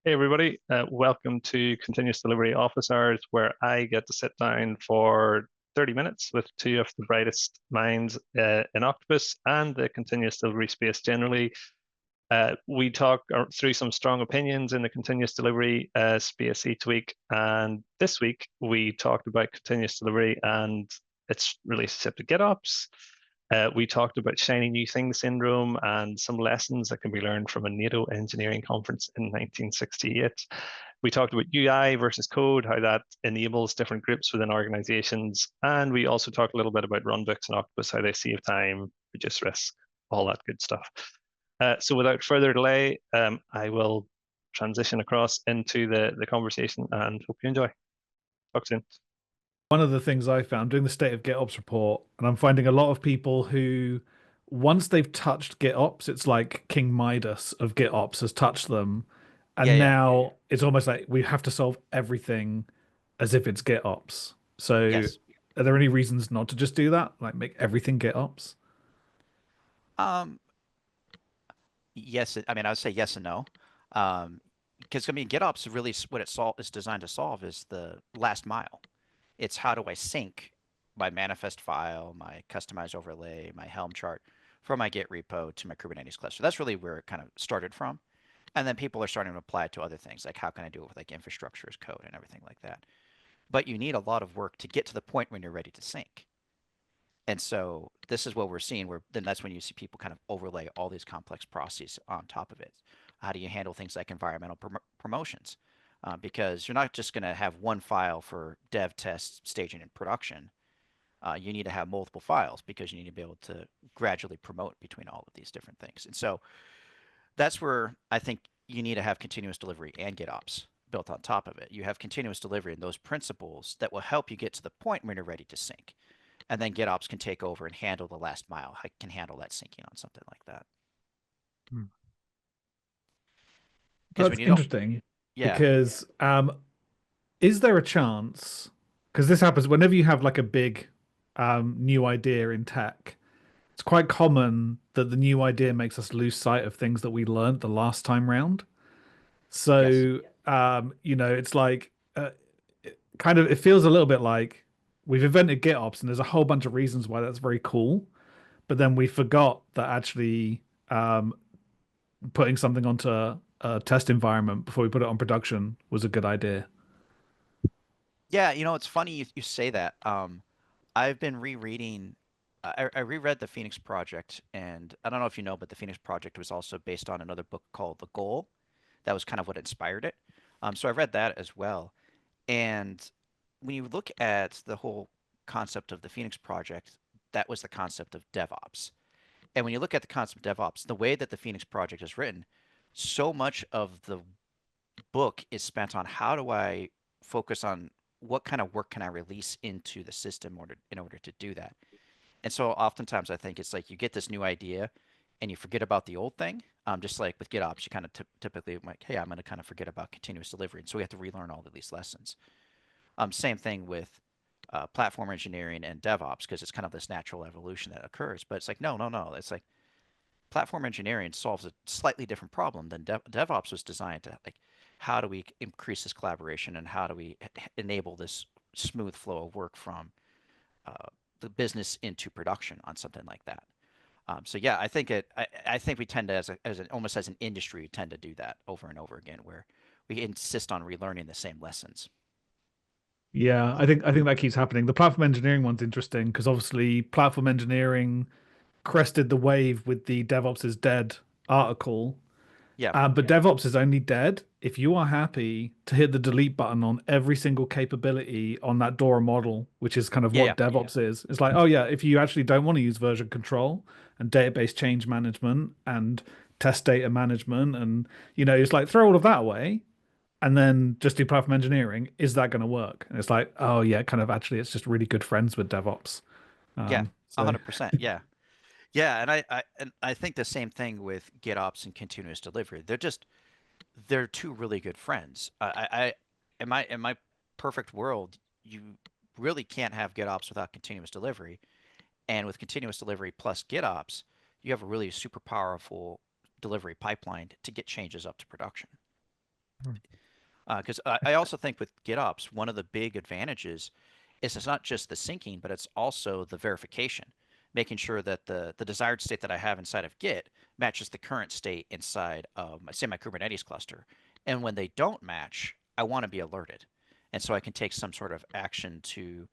Hey everybody, welcome to Continuous Delivery Office Hours, where I get to sit down for 30 minutes with two of the brightest minds in Octopus and the continuous delivery space generally. We talk through some strong opinions in the continuous delivery space each week, and this week we talked about continuous delivery and its relationship to GitOps. We talked about shiny new thing syndrome and some lessons that can be learned from a NATO engineering conference in 1968. We talked about UI versus code, how that enables different groups within organizations. And we also talked a little bit about runbooks and Octopus, how they save time, reduce risk, all that good stuff. So without further delay, I will transition across into the conversation and hope you enjoy. Talk soon. One of the things I found doing the state of GitOps report, and I'm finding a lot of people who, once they've touched GitOps, it's like King Midas of GitOps has touched them. Yeah, And yeah. now it's almost like we have to solve everything as if it's GitOps. So Yes. are there any reasons not to just do that? Like make everything GitOps? Um, yes, I mean, I would say yes and no. Because I mean, GitOps really what is designed to solve is the last mile. It's how do I sync my manifest file, my customized overlay, my Helm chart from my Git repo to my Kubernetes cluster. That's really where it kind of started from. And then people are starting to apply it to other things, like how can I do it with like infrastructure as code and everything like that. But you need a lot of work to get to the point when you're ready to sync. And so this is what we're seeing where then that's when you see people kind of overlay all these complex processes on top of it. How do you handle things like environmental promotions? Because you're not just going to have one file for dev, test, staging, and production. You need to have multiple files because you need to be able to gradually promote between all of these different things. And so that's where I think you need to have continuous delivery and GitOps built on top of it. You have continuous delivery and those principles that will help you get to the point when you're ready to sync. And then GitOps can take over and handle the last mile. I can handle that syncing on something like that. Hmm. Because when That's you don't, interesting yeah, because is there a chance? Because this happens whenever you have like a big new idea in tech. It's quite common that the new idea makes us lose sight of things that we learned the last time round. yes, So, it's like kind of it feels a little bit like we've invented GitOps, and there's a whole bunch of reasons why that's very cool, but then we forgot that actually um, putting something onto a test environment before we put it on production was a good idea. yeah. It's funny you say that. I've been rereading. I reread the Phoenix Project, and I don't know if you know, but the Phoenix Project was also based on another book called The Goal. That was kind of what inspired it. So I read that as well. And when you look at the whole concept of the Phoenix Project, that was the concept of DevOps. And when you look at the concept of DevOps, the way that the Phoenix Project is written, so much of the book is spent on how do I focus on what kind of work can I release into the system in order to do that. And so oftentimes I think it's like you get this new idea and you forget about the old thing. Just like with GitOps, you kind of typically like, hey, I'm going to kind of forget about continuous delivery. And so we have to relearn all of these lessons. Same thing with platform engineering and DevOps because it's kind of this natural evolution that occurs. But it's like, no, no, no. It's like platform engineering solves a slightly different problem than DevOps was designed to like how do we increase this collaboration and how do we enable this smooth flow of work from uh, the business into production on something like that. So yeah, I think we tend to almost as an industry tend to do that over and over again where we insist on relearning the same lessons. Yeah, I think that keeps happening. The platform engineering one's interesting because obviously platform engineering crested the wave with the DevOps is dead article. Yeah, But DevOps is only dead if you are happy to hit the delete button on every single capability on that Dora model, which is kind of yeah, yeah, what DevOps is. It's like, oh yeah, if you actually don't want to use version control and database change management and test data management, and it's like throw all of that away and then just do platform engineering. Is that going to work? And it's like, oh yeah, kind of actually, it's just really good friends with DevOps. yeah, So 100%. Yeah. Yeah, and I think the same thing with GitOps and continuous delivery. They're two really good friends. In my perfect world, you really can't have GitOps without continuous delivery, and with continuous delivery plus GitOps, you have a really super powerful delivery pipeline to get changes up to production. Because I also think with GitOps, one of the big advantages is it's not just the syncing, but it's also the verification, making sure that the desired state that I have inside of Git matches the current state inside of, say, my Kubernetes cluster. And when they don't match, I want to be alerted. And so I can take some sort of action to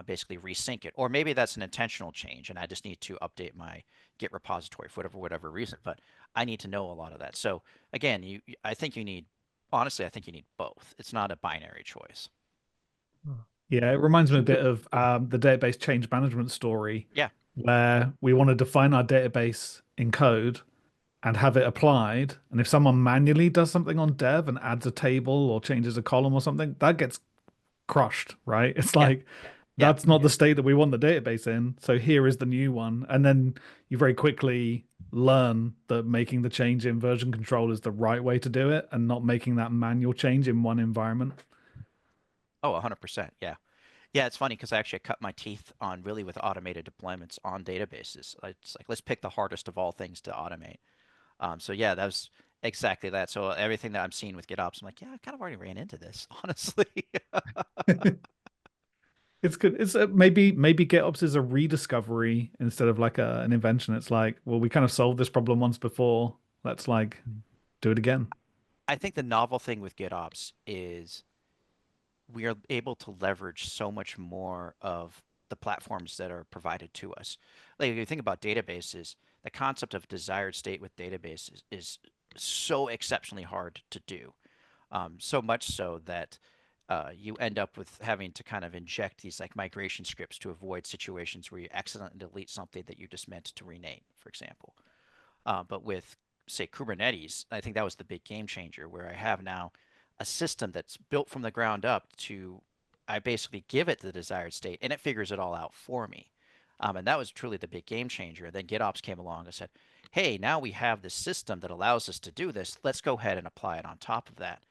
basically resync it. Or maybe that's an intentional change and I just need to update my Git repository for whatever reason. But I need to know a lot of that. So again, I think you need, honestly, I think you need both. It's not a binary choice. Yeah, it reminds me a bit of the database change management story, Yeah. where we want to define our database in code and have it applied. And if someone manually does something on dev and adds a table or changes a column or something, that gets crushed, right? It's Yeah. like Yeah. that's not the state that we want the database in. So here is the new one. And then you very quickly learn that making the change in version control is the right way to do it and not making that manual change in one environment. Oh, 100%. Yeah. Yeah, it's funny because I actually cut my teeth on really with automated deployments on databases. It's like, let's pick the hardest of all things to automate. So yeah, that was exactly that. So everything that I'm seeing with GitOps, I'm like, yeah, I kind of already ran into this, honestly. It's good. It's maybe GitOps is a rediscovery instead of like an invention. It's like, well, we kind of solved this problem once before. Let's like do it again. I think the novel thing with GitOps is we are able to leverage so much more of the platforms that are provided to us. Like if you think about databases, the concept of desired state with databases is so exceptionally hard to do. So much so that you end up with having to kind of inject these like migration scripts to avoid situations where you accidentally delete something that you just meant to rename, for example. But with, say, Kubernetes, I think that was the big game changer where I have now a system that's built from the ground up to, I basically give it the desired state and it figures it all out for me. And that was truly the big game changer. Then GitOps came along and said, hey, now we have this system that allows us to do this. Let's go ahead and apply it on top of that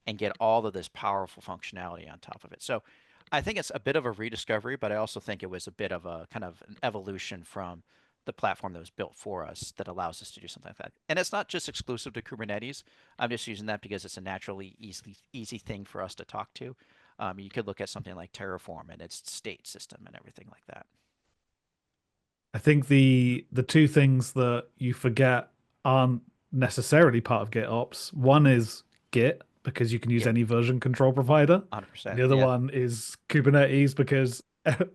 and get all of this powerful functionality on top of it. So I think it's a bit of a rediscovery, but I also think it was a bit of a kind of an evolution from the platform that was built for us that allows us to do something like that. And it's not just exclusive to Kubernetes. I'm just using that because it's a naturally easy thing for us to talk to. You could look at something like Terraform and its state system and everything like that. I think the two things that you forget aren't necessarily part of GitOps. One is Git, because you can use Yep, any version control provider. And 100%. the other Yeah. one is Kubernetes because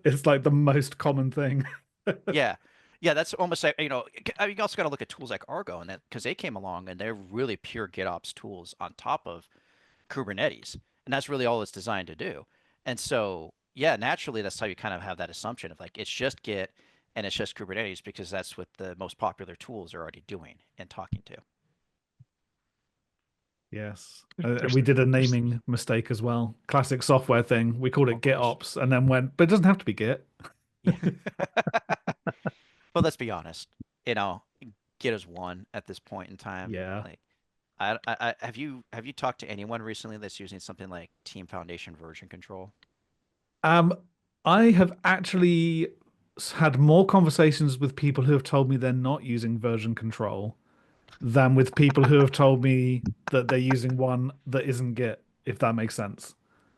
it's like the most common thing. Yeah. Yeah, that's almost like, you also got to look at tools like Argo and that because they came along and they're really pure GitOps tools on top of Kubernetes. And that's really all it's designed to do. And so, yeah, naturally, that's how you kind of have that assumption of like, it's just Git and it's just Kubernetes because that's what the most popular tools are already doing and talking to. Yes. There's, We did a there's, naming mistake as well. Classic software thing. We called oh it gosh. GitOps and then went, but it doesn't have to be Git. Yeah. But let's be honest, you know, Git is one at this point in time. Yeah. Like, have you talked to anyone recently that's using something like Team Foundation version control? Um, I have actually had more conversations with people who have told me they're not using version control than with people who have told me that they're using one that isn't Git, if that makes sense.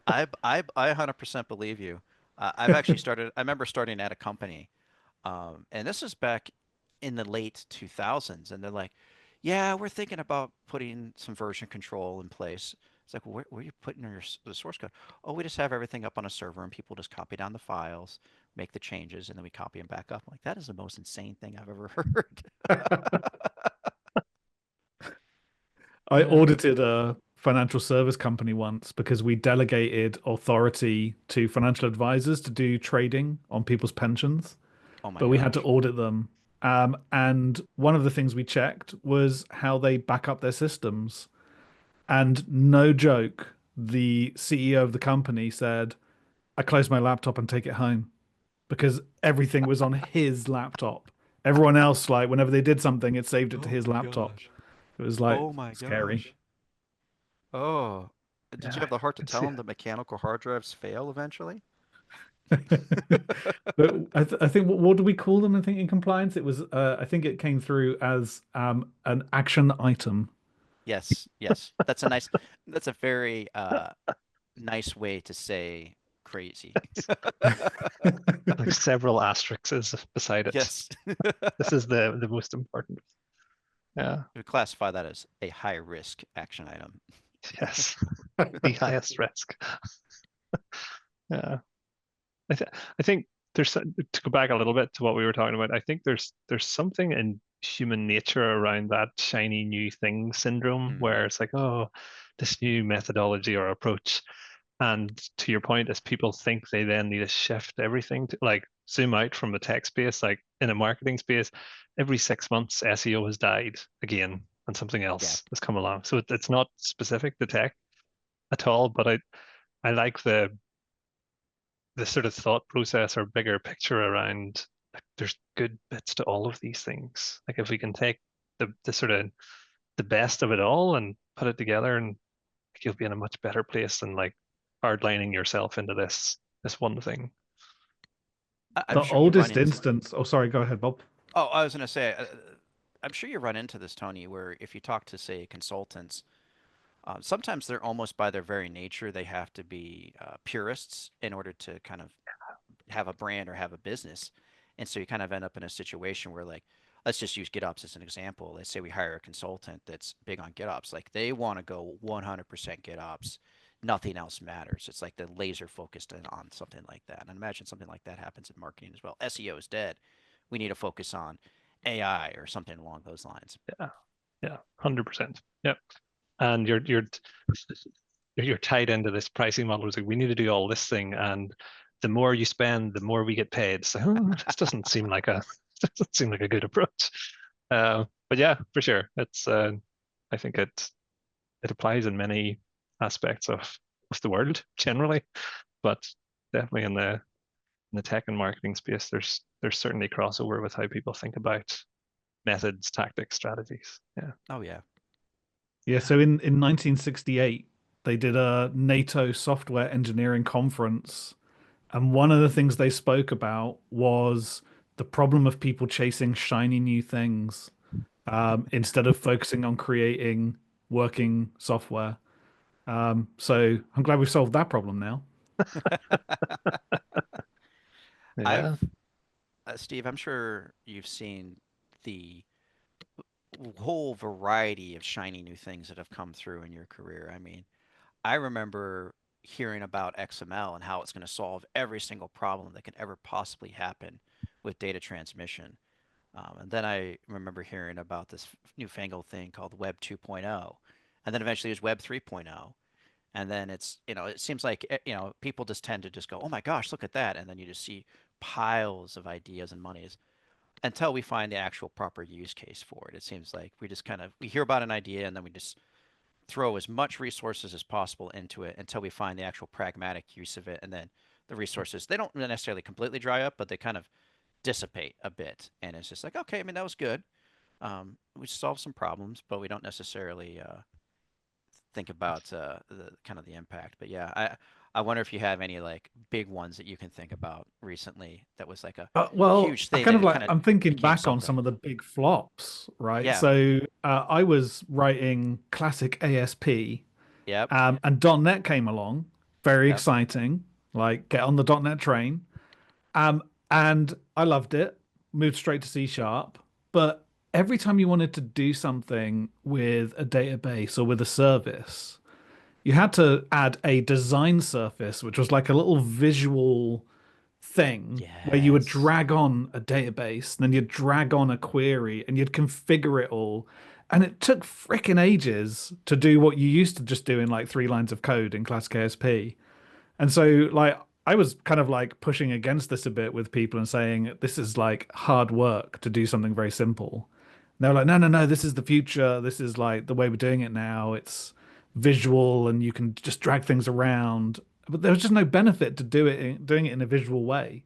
I 100% believe you. I've actually started. I remember starting at a company, and this was back in the late 2000s, and they're like, "Yeah, we're thinking about putting some version control in place." It's like, where are you putting the source code? Oh, we just have everything up on a server, and people just copy down the files, make the changes, and then we copy them back up. I'm like, that is the most insane thing I've ever heard. I Yeah. audited a financial service company once because we delegated authority to financial advisors to do trading on people's pensions, Oh my but we had to gosh. audit them. And one of the things we checked was how they back up their systems. And no joke, the CEO of the company said, I close my laptop and take it home because everything was on his laptop. Everyone else, like, whenever they did something, it saved it to Oh his my laptop. gosh. It was like Oh my scary. gosh. Oh, did you Yeah, have the heart to it's tell him the mechanical hard drives fail eventually? But I think what do we call them? I think in compliance, it was I think it came through as an action item. Yes, yes. That's a very nice way to say crazy. Like several asterisks beside it. Yes. This is the most important. Yeah. We classify that as a high risk action item. Yes. The highest risk. Yeah. I think to go back a little bit to what we were talking about. I think there's something in human nature around that shiny new thing syndrome Mm, where it's like, oh, this new methodology or approach. And to your point, as people think they then need to shift everything to like zoom out from the tech space, like in a marketing space, every 6 months SEO has died again and something yeah. else has come along. So it's not specific to tech at all, but I like the sort of thought process or bigger picture around like, there's good bits to all of these things. Like if we can take the sort of the best of it all and put it together, and you'll be in a much better place than like hardlining yourself into this one thing. I'm The sure you run oldest into. instance. Oh, sorry. Go ahead, Bob. Oh, I was going to say, I'm sure you run into this, Tony, where if you talk to, say, consultants, sometimes they're almost by their very nature, they have to be purists in order to kind of have a brand or have a business. And so you kind of end up in a situation where, like, let's just use GitOps as an example. Let's say we hire a consultant that's big on GitOps. Like, they want to go 100% GitOps. Nothing else matters. It's like the laser focused in on something like that. And I imagine something like that happens in marketing as well. SEO is dead. We need to focus on AI or something along those lines. Yeah, yeah, 100%. Yep. And you're tied into this pricing model. It's like we need to do all this thing, and the more you spend, the more we get paid. So this doesn't seem like a doesn't seem like a good approach. But yeah, for sure, it's I think it applies in many aspects of the world generally, but definitely in the tech and marketing space, there's certainly crossover with how people think about methods, tactics, strategies. Yeah. Oh, yeah. Yeah. So in 1968, they did a NATO software engineering conference. And one of the things they spoke about was the problem of people chasing shiny new things instead of focusing on creating working software. So I'm glad we've solved that problem now. Yeah. I've, Steve, I'm sure you've seen the whole variety of shiny new things that have come through in your career. I mean, I remember hearing about XML and how it's going to solve every single problem that can ever possibly happen with data transmission. And then I remember hearing about this newfangled thing called Web 2.0. And then eventually it was Web 3.0. And then it's, it seems like, people just tend to just go, oh my gosh, look at that. And then you just see piles of ideas and monies until we find the actual proper use case for it. It seems like we just we hear about an idea and then we just throw as much resources as possible into it until we find the actual pragmatic use of it. And then the resources, they don't necessarily completely dry up, but they kind of dissipate a bit. And it's just like, okay, I mean, that was good. We solved some problems, but we don't necessarily think about the kind of the impact. But yeah, I wonder if you have any like big ones that you can think about recently that was like a Well, huge I thing kind that of it like kind of I'm thinking became back on something. some of the big flops, right? Yeah. So I was writing classic ASP, Yep. and .NET came along, very Yep. exciting. Like get on the .NET train, um, and I loved it. Moved straight to C sharp, but every time you wanted to do something with a database or with a service, you had to add a design surface, which was like a little visual thing where you would Yes. drag on a database, then you'd drag on a query and you'd configure it all. And it took freaking ages to do what you used to just do in like 3 lines of code in classic ASP. And so, like, I was kind of like pushing against this a bit with people and saying, this is like hard work to do something very simple. And they were like, no, no, no, this is the future. This is like the way we're doing it now. It's visual and you can just drag things around. But there was just no benefit to doing it in a visual way.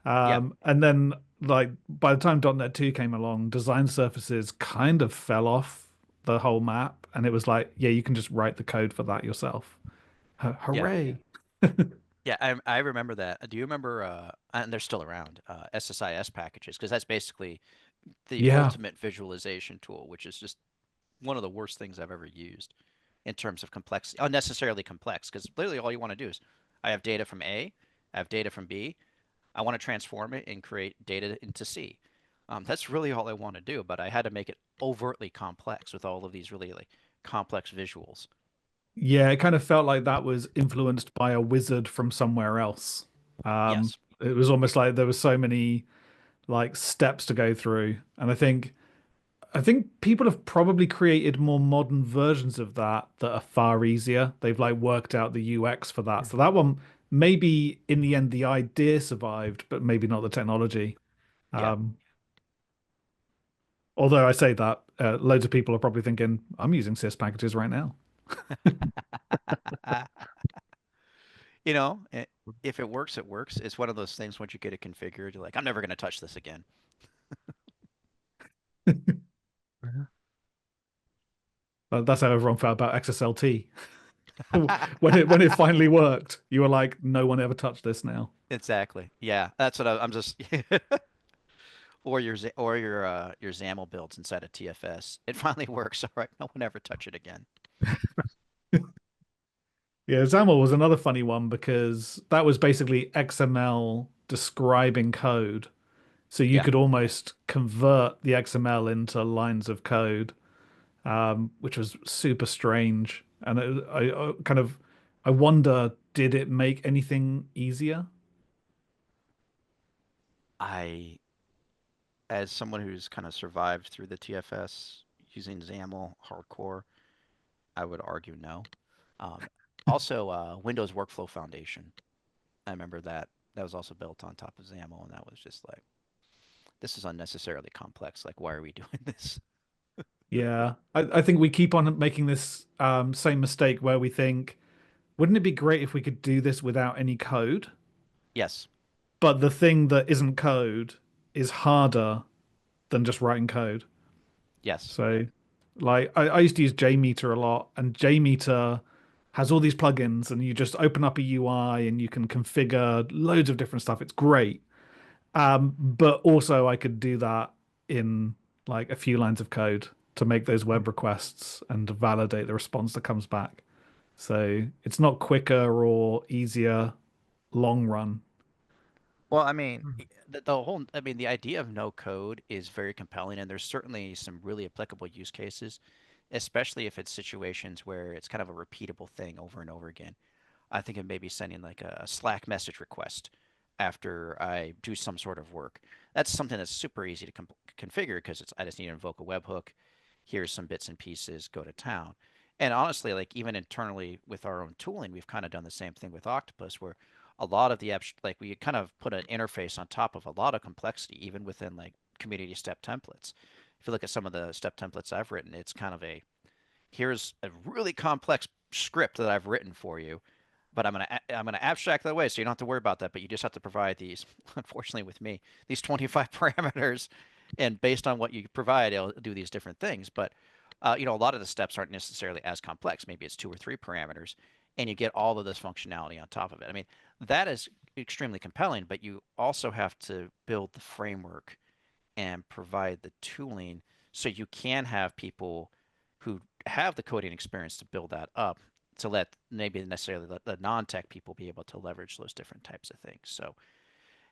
Yep. And then, like, by the time .NET 2 came along, design surfaces kind of fell off the whole map. And it was like, yeah, you can just write the code for that yourself. Yeah. Hooray. Yeah, I remember that. Do you remember, and they're still around, SSIS packages? Because that's basically the Yeah. ultimate visualization tool, which is just one of the worst things I've ever used in terms of complexity, unnecessarily complex. Because literally all you want to do is, I have data from A, I have data from B, I want to transform it and create data into C. That's really all I want to do, but I had to make it overtly complex with all of these really like complex visuals. Yeah, it kind of felt like that was influenced by a wizard from somewhere else. Yes. It was almost like there were so many like steps to go through, and I think people have probably created more modern versions of that are far easier. They've like worked out the UX for that. So that one, maybe in the end, the idea survived, but maybe not the technology. Yeah. Um, Although I say that, loads of people are probably thinking, I'm using sys packages right now. You know, if it works, it works. It's one of those things once you get it configured, you're like, I'm never going to touch this again. That's how everyone felt about XSLT. When it finally worked, you were like, no one ever touched this now. Exactly. Yeah, that's what I'm just. Or your XAML builds inside of TFS. It finally works. All right, no one ever touch it again. Yeah, XAML was another funny one because that was basically XML describing code. So you Yeah. could almost convert the XML into lines of code, which was super strange. And I kind of I wonder, did it make anything easier? I, as someone who's kind of survived through the TFS using XAML hardcore, I would argue no. Um, Also, Windows Workflow Foundation. I remember that. That was also built on top of XAML, and that was just like, this is unnecessarily complex. Like, why are we doing this? Yeah, I think we keep on making this same mistake where we think, wouldn't it be great if we could do this without any code? Yes. But the thing that isn't code is harder than just writing code. Yes. So, like, I used to use JMeter a lot, and JMeter has all these plugins, and you just open up a UI and you can configure loads of different stuff. It's great. But also, I could do that in like a few lines of code to make those web requests and to validate the response that comes back. So it's not quicker or easier long run. Well, I mean, the whole, I mean, the idea of no code is very compelling, and there's certainly some really applicable use cases, especially if it's situations where it's kind of a repeatable thing over and over again. I think of maybe sending like a Slack message request after I do some sort of work. That's something that's super easy to configure because it's I just need to invoke a webhook. Here's some bits and pieces, go to town. And honestly, like even internally with our own tooling, we've kind of done the same thing with Octopus, where a lot of the like we kind of put an interface on top of a lot of complexity, even within like community step templates. If you look at some of the step templates I've written, it's kind of a here's a really complex script that I've written for you, but I'm gonna abstract that away so you don't have to worry about that. But you just have to provide these. Unfortunately, with me, these 25 parameters, and based on what you provide, it'll do these different things. But a lot of the steps aren't necessarily as complex. Maybe it's two or three parameters, and you get all of this functionality on top of it. I mean, that is extremely compelling. But you also have to build the framework and provide the tooling so you can have people who have the coding experience to build that up to let maybe necessarily the non-tech people be able to leverage those different types of things. So,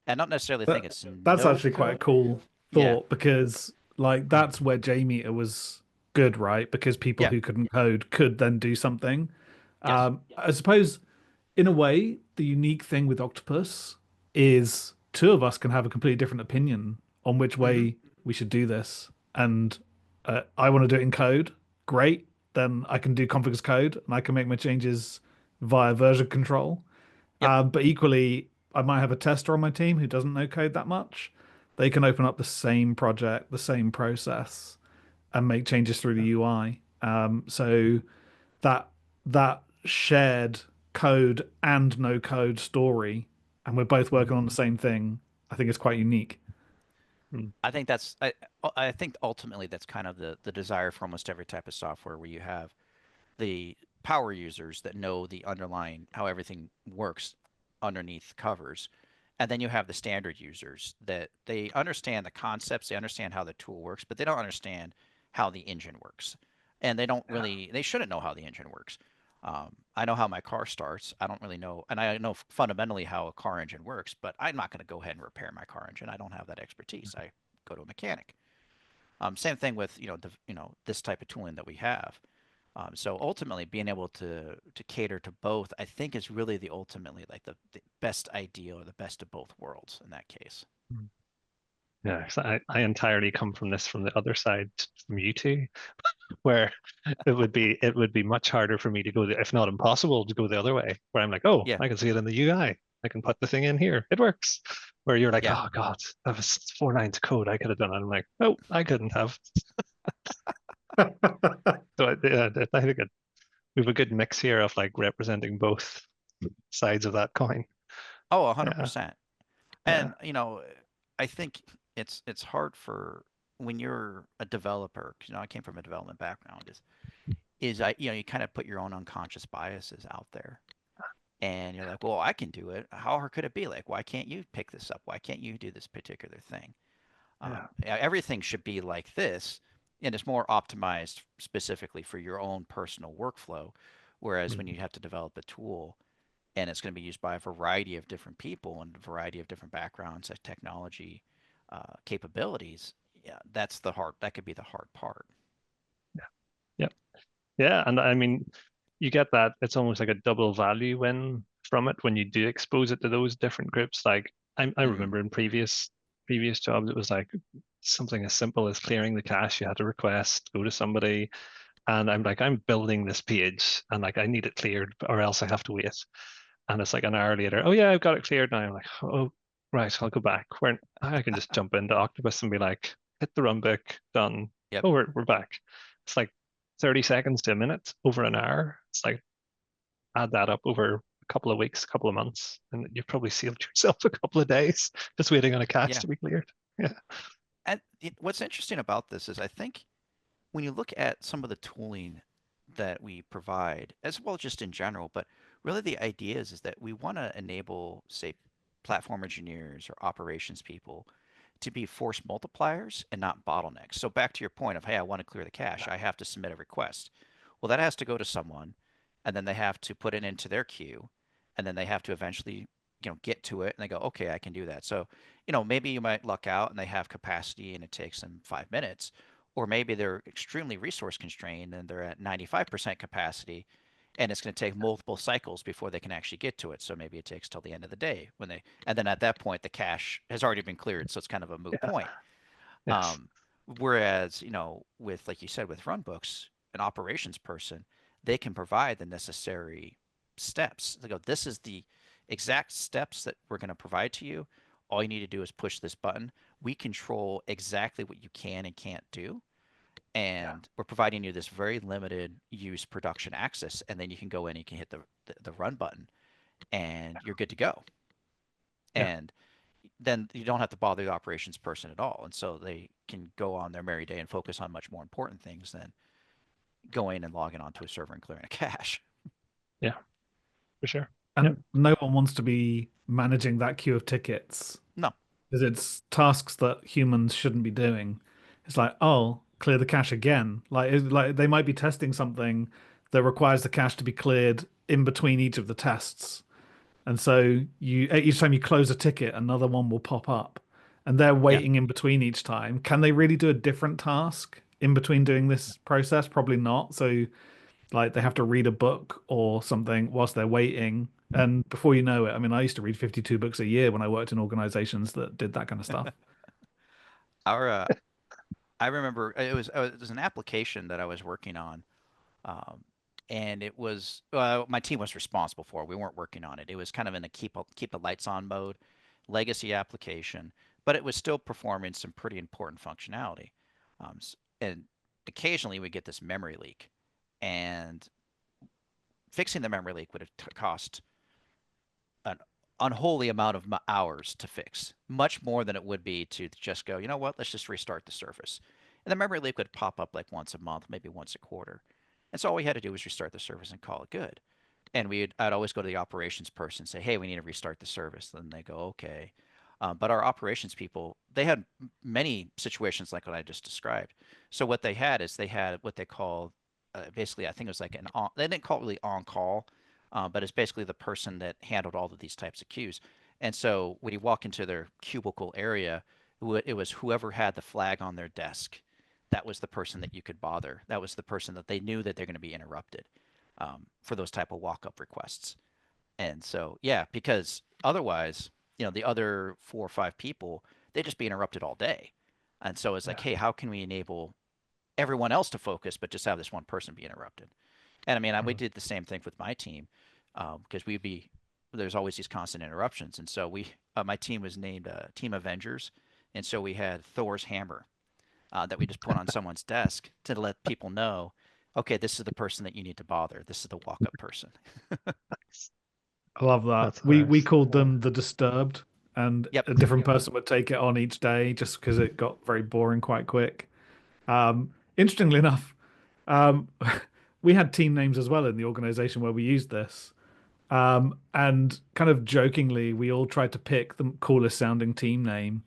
and not necessarily think That, it's that's no actually quite a code. cool Yeah. thought because like that's where JMeter was good, right? Because people Yeah. who couldn't code could then do something. Yes. I suppose in a way, the unique thing with Octopus is two of us can have a completely different opinion on which Mm-hmm. way we should do this. And I want to do it in code. Great. Then I can do config as code and I can make my changes via version control. Yep. But equally, I might have a tester on my team who doesn't know code that much. They can open up the same project, the same process, and make changes through the UI. So that that shared code and no code story, and we're both working on the same thing, I think is quite unique. I think that's I think ultimately that's kind of the desire for almost every type of software where you have the power users that know the underlying how everything works underneath covers. And then you have the standard users that they understand the concepts, they understand how the tool works, but they don't understand how the engine works. and they don't really, they shouldn't know how the engine works. I know how my car starts. I don't really know, and I know fundamentally how a car engine works, but I'm not going to go ahead and repair my car engine. I don't have that expertise. I go to a mechanic. Same thing with this type of tooling that we have. So ultimately, being able to cater to both, I think, is really the ultimately like the best ideal or the best of both worlds in that case. Yeah, 'cause I entirely come from this from the other side from you two, where it would be much harder for me to go, if not impossible, to go the other way. Where I'm like, oh, Yeah, I can see it in the UI. I can put the thing in here. It works. Where you're like, yeah. oh God, that was 4 lines of code. I could have done it. I'm like, oh, I couldn't have. So I think we have a good mix here of like representing both sides of that coin. Oh, Yeah, 100%. yeah, And I think it's hard for when you're a developer, 'cause, I came from a development background, is you kind of put your own unconscious biases out there. And you're like, well, I can do it. How hard could it be? Like, why can't you pick this up? Why can't you do this particular thing? yeah. Everything should be like this, and it's more optimized specifically for your own personal workflow. Whereas when Mhm. you have to develop a tool and it's going to be used by a variety of different people and a variety of different backgrounds and technology capabilities, yeah, that could be the hard part. Yeah. Yeah, and I mean, you get that it's almost like a double value win from it when you do expose it to those different groups. Like I Hmm. remember in previous jobs, it was like something as simple as clearing the cache. You had to request, go to somebody, and I'm like, I'm building this page, and like I need it cleared, or else I have to wait. And it's like an hour later, oh yeah, I've got it cleared now. I'm like, oh right, I'll go back. Where I can just jump into Octopus and be like, hit the run book, done. Yep. Oh, we're back. It's like 30 seconds to a minute over an hour. It's like add that up over a couple of weeks, a couple of months, and you've probably saved yourself a couple of days just waiting on a cache Yeah. to be cleared. Yeah. And what's interesting about this is I think when you look at some of the tooling that we provide, as well just in general, but really the idea is that we want to enable, say, platform engineers or operations people to be force multipliers and not bottlenecks. So back to your point of, hey, I want to clear the cache, I have to submit a request. Well, that has to go to someone, and then they have to put it into their queue, and then they have to eventually, get to it, and they go, okay, I can do that. So, maybe you might luck out and they have capacity and it takes them 5 minutes, or maybe they're extremely resource constrained and they're at 95% capacity and it's going to take multiple cycles before they can actually get to it. So maybe it takes till the end of the day and then at that point, the cache has already been cleared. So it's kind of a moot Yeah. point. Yes. Um, Whereas, with, like you said, with runbooks, an operations person, they can provide the necessary steps. They go, this is the exact steps that we're going to provide to you. All you need to do is push this button. We control exactly what you can and can't do, Yeah. and we're providing you this very limited use production access, and then you can go in and you can hit the run button and you're good to go. Yeah. And then you don't have to bother the operations person at all, and so they can go on their merry day and focus on much more important things than going and logging onto a server and clearing a cache. Yeah. For sure. Yep. And no one wants to be managing that queue of tickets No. because it's tasks that humans shouldn't be doing. It's like, oh, clear the cache again. Like they might be testing something that requires the cache to be cleared in between each of the tests. And so each time you close a ticket, another one will pop up. And they're Yeah. waiting in between each time. Can they really do a different task in between doing this process? Probably not. So like they have to read a book or something whilst they're waiting. And before you know it, I mean, I used to read 52 books a year when I worked in organizations that did that kind of stuff. Our I remember it was an application that I was working on, um, and it was my team was responsible for it. We weren't working on it. It was kind of in the keep the lights on mode, legacy application, but it was still performing some pretty important functionality. And occasionally we get this memory leak, and fixing the memory leak would have cost an unholy amount of hours to fix, much more than it would be to just go, you know what, let's just restart the service. And the memory leak would pop up like once a month, maybe once a quarter. And so all we had to do was restart the service and call it good. And I'd always go to the operations person and say, hey, we need to restart the service. Then they go, okay. But our operations people, they had many situations like what I just described. So what they had is they had what they call basically, I think it was like they didn't call it really on call, but it's basically the person that handled all of these types of queues. And so when you walk into their cubicle area, it was whoever had the flag on their desk. That was the person that you could bother. That was the person that they knew that they're going to be interrupted for those type of walk-up requests. And so, yeah, because otherwise, the other 4 or 5 people, they'd just be interrupted all day. And so it's like, hey, how can we enable everyone else to focus, but just have this one person be interrupted? And I mean, we did the same thing with my team because there's always these constant interruptions. And so my team was named Team Avengers. And so we had Thor's hammer that we just put on someone's desk to let people know, okay, this is the person that you need to bother. This is the walk-up person. I love that. That's We hilarious. called them the Disturbed, and Yep. a different person would take it on each day just because it got very boring quite quick. Interestingly enough, um, we had team names as well in the organization where we used this. And kind of jokingly, we all tried to pick the coolest sounding team name.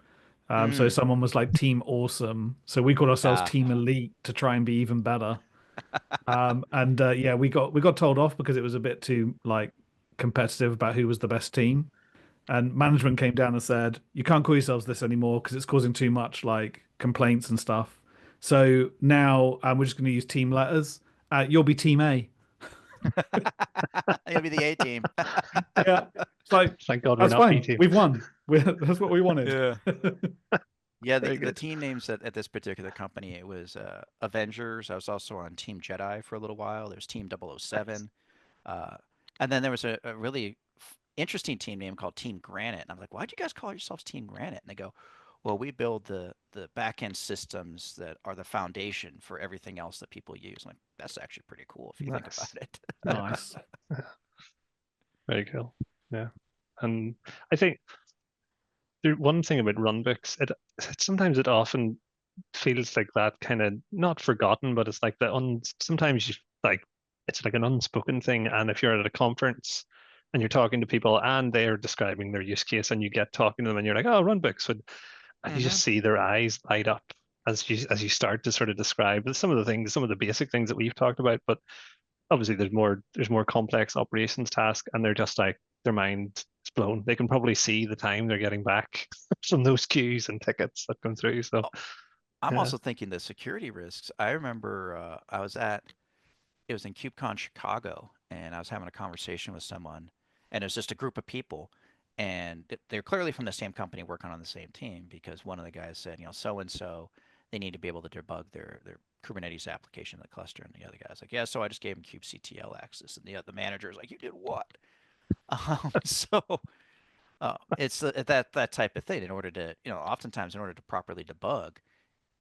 So someone was like Team Awesome. So we called ourselves Team Elite to try and be even better. And yeah, we got told off because it was a bit too like competitive about who was the best team. And management came down and said, "You can't call yourselves this anymore because it's causing too much like complaints and stuff. So now we're just going to use team letters. You'll be Team A." You'll be the A team. Yeah, it's like Thank God we're that's not B fine. team. We've won. That's what we wanted. Yeah. Yeah, Very the good. team names at this particular company, it was Avengers. I was also on Team Jedi for a little while. There was Team 007. Uh, and then there was a really interesting team name called Team Granite. And I'm like, why'd you guys call yourselves Team Granite? And they go, well, we build the back end systems that are the foundation for everything else that people use. I'm like, that's actually pretty cool if you think about Nice. it. Nice. Very cool. Yeah. And I think one thing about runbooks, sometimes it often feels like that kind of not forgotten, but it's like sometimes you like it's like an unspoken thing. And if you're at a conference and you're talking to people and they're describing their use case and you get talking to them and you're like, oh, runbooks, and you just see their eyes light up as you start to sort of describe some of the things, some of the basic things that we've talked about, but obviously there's more complex operations tasks and they're just like their mind is blown. They can probably see the time they're getting back from those queues and tickets that come through. So Oh, I'm yeah. also thinking the security risks. I remember it was in KubeCon Chicago, and I was having a conversation with someone, and it was just a group of people, and they're clearly from the same company working on the same team because one of the guys said, so and so, they need to be able to debug their Kubernetes application in the cluster, and the other guy's like, yeah, so I just gave him kubectl access, and the manager is like, you did what? So it's that type of thing. In order to, oftentimes in order to properly debug,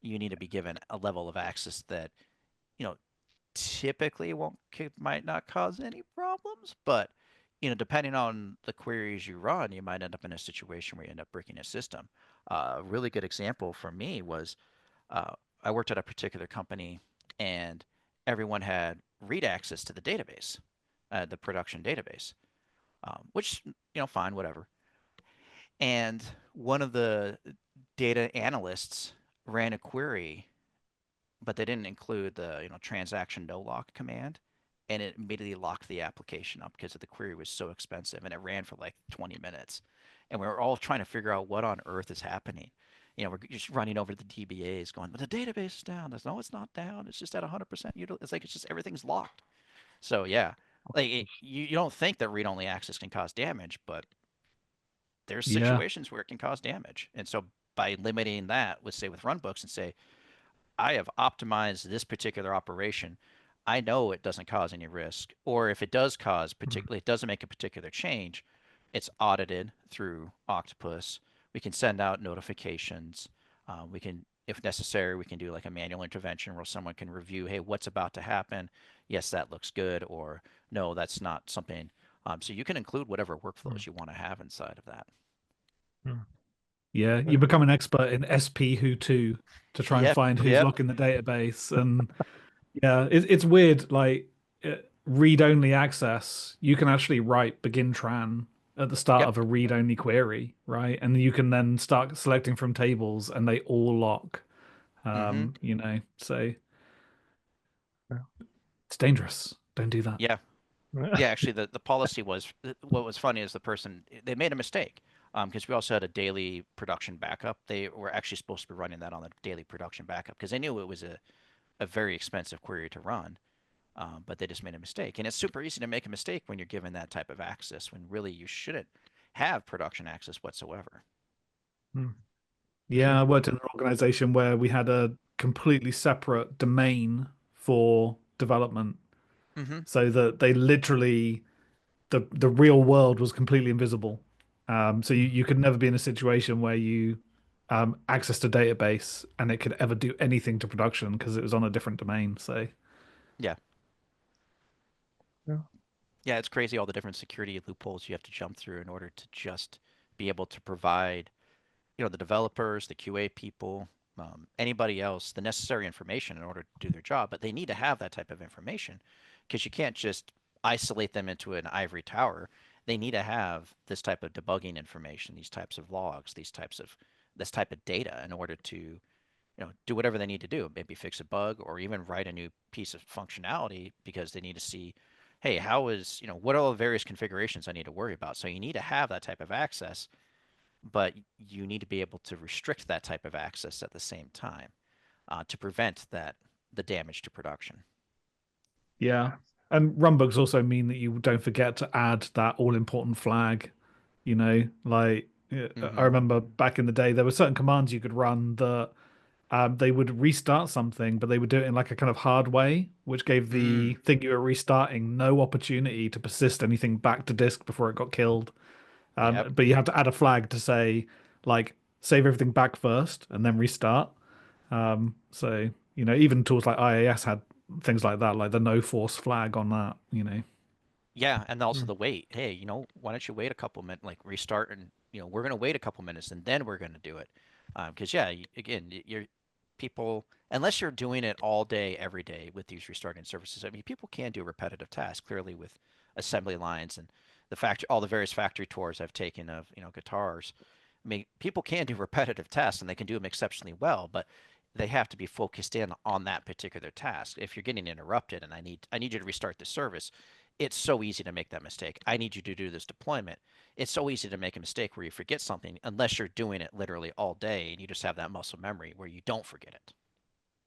you need to be given a level of access that you know typically might not cause any problems, but depending on the queries you run, you might end up in a situation where you end up breaking a system. A really good example for me was uh, I worked at a particular company, and everyone had read access to the database, the production database, which fine, whatever. And one of the data analysts ran a query, but they didn't include the transaction no lock command, and it immediately locked the application up because the query was so expensive, and it ran for like 20 minutes, and we were all trying to figure out what on earth is happening. We're just running over to the DBAs, going, "But the database is down." No, it's not down. It's just at 100%. It's like it's just everything's locked. So yeah, like you don't think that read-only access can cause damage, but there's Yeah. situations where it can cause damage. And so by limiting that, let's say with runbooks, and say, I have optimized this particular operation, I know it doesn't cause any risk. Or if it does cause, particularly, it doesn't make a particular change, it's audited through Octopus. We can send out notifications. We can, if necessary, we can do like a manual intervention where someone can review, hey, what's about to happen? Yes, that looks good, or no, that's not something. So you can include whatever workflows you want to have inside of that. Yeah, you become an expert in SP who to try and Yep, find who's yep. locking the database. And yeah, it's weird. Like read-only access, you can actually write begin tran at the start Yep. of a read-only query, right? And you can then start selecting from tables, and they all lock. Mm-hmm. So Yeah. It's dangerous. Don't do that. Yeah. Yeah, actually, the policy was what was funny is the person they made a mistake because we also had a daily production backup. They were actually supposed to be running that on the daily production backup because they knew it was a very expensive query to run, but they just made a mistake. And it's super easy to make a mistake when you're given that type of access when really you shouldn't have production access whatsoever. Hmm. Yeah, I worked in an organization where we had a completely separate domain for development, Mm-hmm. so that they literally the real world was completely invisible. So you could never be in a situation where you accessed a database and it could ever do anything to production because it was on a different domain. So Yeah. Yeah. Yeah, it's crazy all the different security loopholes you have to jump through in order to just be able to provide the developers, the QA people, anybody else, the necessary information in order to do their job. But they need to have that type of information because you can't just isolate them into an ivory tower. They need to have this type of debugging information, these types of logs, this type of data in order to do whatever they need to do. Maybe fix a bug or even write a new piece of functionality because they need to see, hey, what are all the various configurations I need to worry about? So you need to have that type of access, but you need to be able to restrict that type of access at the same time to prevent the damage to production. yeah, and runbooks also mean that you don't forget to add that all important flag. Like I Mm-hmm. remember back in the day, there were certain commands you could run that they would restart something, but they would do it in like a kind of hard way, which gave the Mm. thing you were restarting no opportunity to persist anything back to disk before it got killed. Yep. But you had to add a flag to say, like, save everything back first and then restart. So, even tools like IAS had things like that, like the no force flag on that. Yeah, and also Mm. the wait. Hey, why don't you wait a couple minutes, like restart, and we're gonna wait a couple minutes, and then we're gonna do it. Because yeah, again, you're people unless you're doing it all day, every day with these restarting services. I mean, people can do repetitive tasks clearly with assembly lines and all the various factory tours I've taken of guitars. I mean, people can do repetitive tasks and they can do them exceptionally well, but they have to be focused in on that particular task. If you're getting interrupted and I need you to restart the service, it's so easy to make that mistake. I need you to do this deployment. It's so easy to make a mistake where you forget something unless you're doing it literally all day and you just have that muscle memory where you don't forget it.